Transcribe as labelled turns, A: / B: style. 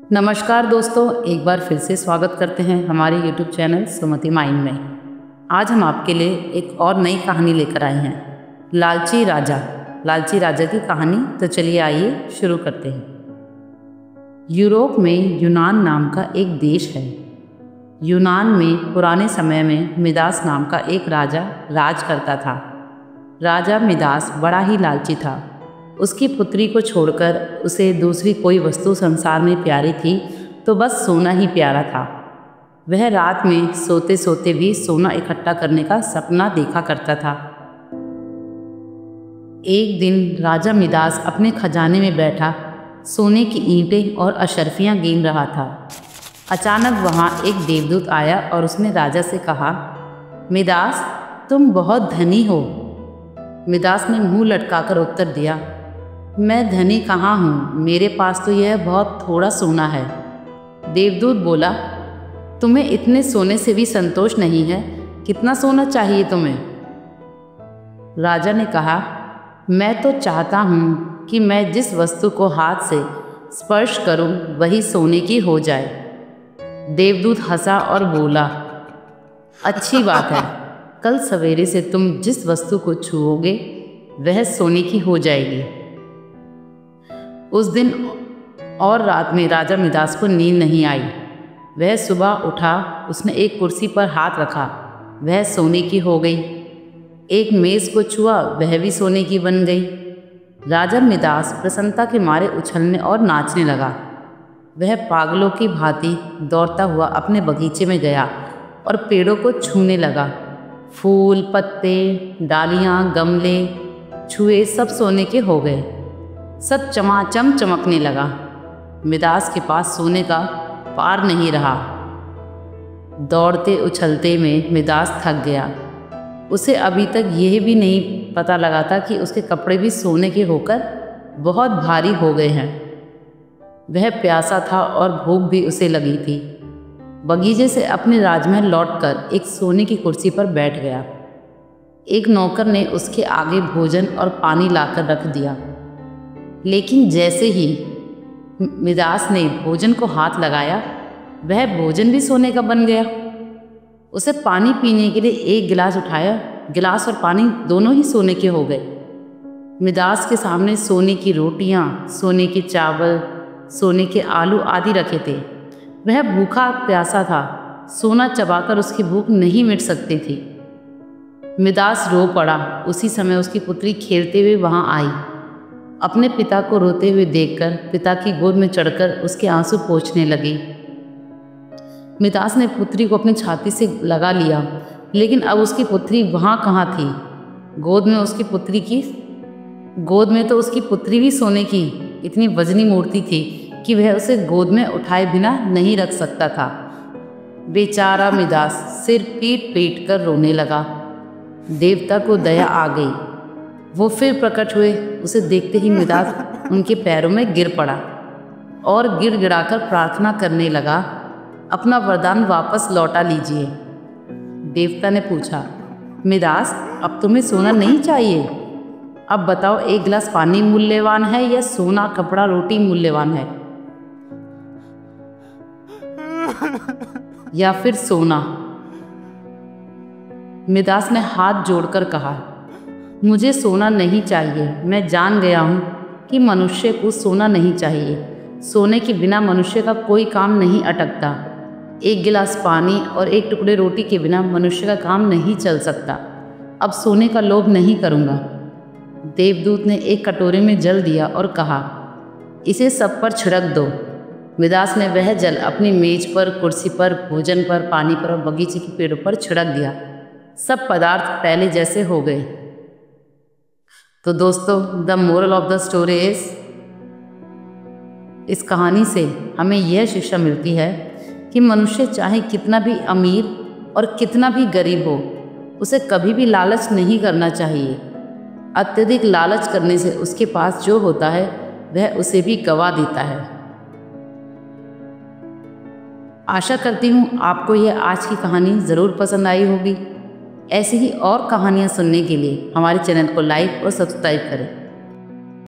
A: नमस्कार दोस्तों, एक बार फिर से स्वागत करते हैं हमारे YouTube चैनल सुमति माइंड में। आज हम आपके लिए एक और नई कहानी लेकर आए हैं, लालची राजा। लालची राजा की कहानी। तो चलिए आइए शुरू करते हैं। यूरोप में यूनान नाम का एक देश है। यूनान में पुराने समय में मिदास नाम का एक राजा राज करता था। राजा मिदास बड़ा ही लालची था। उसकी पुत्री को छोड़कर उसे दूसरी कोई वस्तु संसार में प्यारी थी तो बस सोना ही प्यारा था। वह रात में सोते सोते भी सोना इकट्ठा करने का सपना देखा करता था। एक दिन राजा मिदास अपने खजाने में बैठा सोने की ईंटें और अशर्फियाँ गिन रहा था। अचानक वहाँ एक देवदूत आया और उसने राजा से कहा, मिदास, तुम बहुत धनी हो। मिदास ने मुंह लटकाकर उत्तर दिया, मैं धनी कहाँ हूँ, मेरे पास तो यह बहुत थोड़ा सोना है। देवदूत बोला, तुम्हें इतने सोने से भी संतोष नहीं है, कितना सोना चाहिए तुम्हें? राजा ने कहा, मैं तो चाहता हूँ कि मैं जिस वस्तु को हाथ से स्पर्श करूँ वही सोने की हो जाए। देवदूत हंसा और बोला, अच्छी बात है, कल सवेरे से तुम जिस वस्तु को छुओगे वह सोने की हो जाएगी। उस दिन और रात में राजा मिदास को नींद नहीं आई। वह सुबह उठा, उसने एक कुर्सी पर हाथ रखा, वह सोने की हो गई। एक मेज़ को छुआ, वह भी सोने की बन गई। राजा मिदास प्रसन्नता के मारे उछलने और नाचने लगा। वह पागलों की भांति दौड़ता हुआ अपने बगीचे में गया और पेड़ों को छूने लगा। फूल, पत्ते, डालियाँ, गमले छुए, सब सोने के हो गए। सब चमाचम चमकने लगा। मिदास के पास सोने का पार नहीं रहा। दौड़ते उछलते में मिदास थक गया। उसे अभी तक यह भी नहीं पता लगा था कि उसके कपड़े भी सोने के होकर बहुत भारी हो गए हैं। वह प्यासा था और भूख भी उसे लगी थी। बगीचे से अपने राजमहल लौटकर एक सोने की कुर्सी पर बैठ गया। एक नौकर ने उसके आगे भोजन और पानी लाकर रख दिया, लेकिन जैसे ही मिदास ने भोजन को हाथ लगाया वह भोजन भी सोने का बन गया। उसे पानी पीने के लिए एक गिलास उठाया, गिलास और पानी दोनों ही सोने के हो गए। मिदास के सामने सोने की रोटियां, सोने के चावल, सोने के आलू आदि रखे थे। वह भूखा प्यासा था, सोना चबाकर उसकी भूख नहीं मिट सकती थी। मिदास रो पड़ा। उसी समय उसकी पुत्री खेलते हुए वहाँ आई। अपने पिता को रोते हुए देखकर पिता की गोद में चढ़कर उसके आंसू पोंछने लगी। मिदास ने पुत्री को अपनी छाती से लगा लिया, लेकिन अब उसकी पुत्री वहाँ कहाँ थी? गोद में तो उसकी पुत्री भी सोने की इतनी वजनी मूर्ति थी कि वह उसे गोद में उठाए बिना नहीं रख सकता था। बेचारा मिदास सिर पीट पीट कर रोने लगा। देवता को दया आ गई। वो फिर प्रकट हुए। उसे देखते ही मिदास उनके पैरों में गिर पड़ा और गिड़गिड़ाकर प्रार्थना करने लगा, अपना वरदान वापस लौटा लीजिए। देवता ने पूछा, मिदास, अब तुम्हें सोना नहीं चाहिए? अब बताओ, एक गिलास पानी मूल्यवान है या सोना, कपड़ा, रोटी मूल्यवान है, या फिर सोना? मिदास ने हाथ जोड़कर कहा, मुझे सोना नहीं चाहिए। मैं जान गया हूँ कि मनुष्य को सोना नहीं चाहिए। सोने के बिना मनुष्य का कोई काम नहीं अटकता। एक गिलास पानी और एक टुकड़े रोटी के बिना मनुष्य का काम नहीं चल सकता। अब सोने का लोभ नहीं करूँगा। देवदूत ने एक कटोरे में जल दिया और कहा, इसे सब पर छिड़क दो। मिदास ने वह जल अपनी मेज पर, कुर्सी पर, भोजन पर, पानी पर और बगीचे के पेड़ों पर छिड़क दिया। सब पदार्थ पहले जैसे हो गए। तो दोस्तों, the moral of the story is, इस कहानी से हमें यह शिक्षा मिलती है कि मनुष्य चाहे कितना भी अमीर और कितना भी गरीब हो, उसे कभी भी लालच नहीं करना चाहिए। अत्यधिक लालच करने से उसके पास जो होता है वह उसे भी गवा देता है। आशा करती हूँ आपको यह आज की कहानी ज़रूर पसंद आई होगी। ऐसी ही और कहानियाँ सुनने के लिए हमारे चैनल को लाइक और सब्सक्राइब करें।